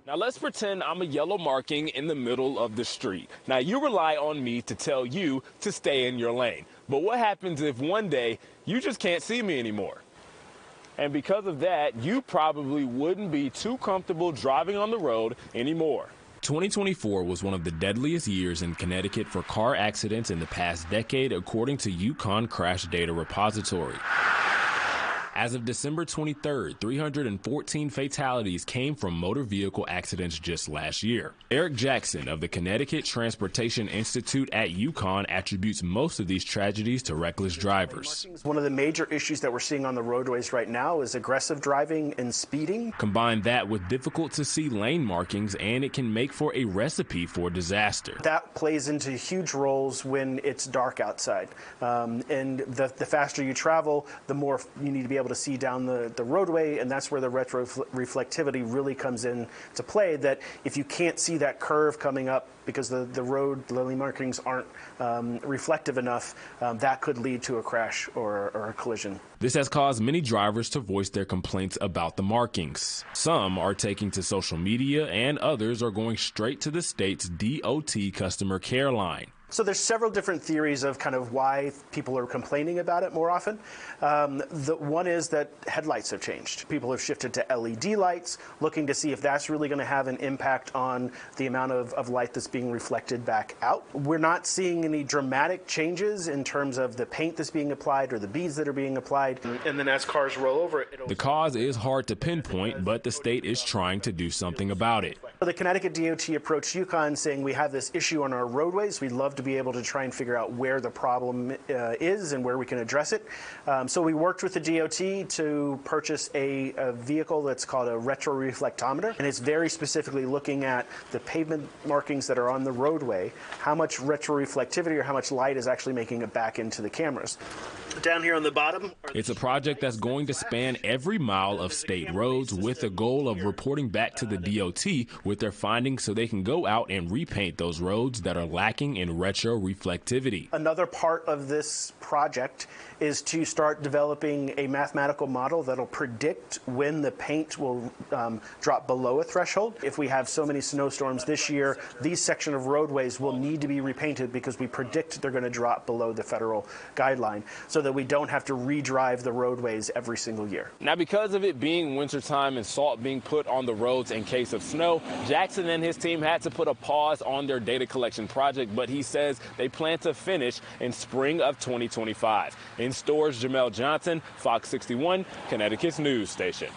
Now let's pretend I'm a yellow marking in the middle of the street. Now you rely on me to tell you to stay in your lane. But what happens if one day you just can't see me anymore? And because of that, you probably wouldn't be too comfortable driving on the road anymore. 2024 was one of the deadliest years in Connecticut for car accidents in the past decade, according to UConn Crash Data Repository. As of December 23rd, 314 fatalities came from motor vehicle accidents just last year. Eric Jackson of the Connecticut Transportation Institute at UConn attributes most of these tragedies to reckless drivers. One of the major issues that we're seeing on the roadways right now is aggressive driving and speeding. Combine that with difficult to see lane markings and it can make for a recipe for disaster. That plays into huge roles when it's dark outside. And the faster you travel, the more you need to be able to see down the roadway, and that's where the retroreflectivity really comes in to play, that if you can't see that curve coming up because the lane markings aren't reflective enough, that could lead to a crash or a collision. This has caused many drivers to voice their complaints about the markings. Some are taking to social media and others are going straight to the state's DOT customer care line. So there's several different theories of kind of why people are complaining about it more often. The one is that headlights have changed. People have shifted to LED lights, looking to see if that's really going to have an impact on the amount of light that's being reflected back out. We're not seeing any dramatic changes in terms of the paint that's being applied or the beads that are being applied. And then as cars roll over, the cause is hard to pinpoint, but the state is trying to do something about it. The Connecticut DOT approached UConn saying, we have this issue on our roadways. We'd love to be able to try and figure out where the problem is and where we can address it. So we worked with the DOT to purchase a vehicle that's called a retroreflectometer, and it's very specifically looking at the pavement markings that are on the roadway, how much retroreflectivity or how much light is actually making it back into the cameras. Down here on the bottom. It's a project that's going to span every mile of state roads with the goal of reporting back to the DOT with their findings so they can go out and repaint those roads that are lacking in retroreflectivity. Another part of this project is to start developing a mathematical model that'll predict when the paint will drop below a threshold. If we have so many snowstorms this year, these section of roadways will need to be repainted because we predict they're going to drop below the federal guideline so that we don't have to redrive the roadways every single year. Now, because of it being wintertime and salt being put on the roads in case of snow, Jackson and his team had to put a pause on their data collection project, but he says they plan to finish in spring of 2025. In stores, Jamel Johnson, Fox 61, Connecticut's news station.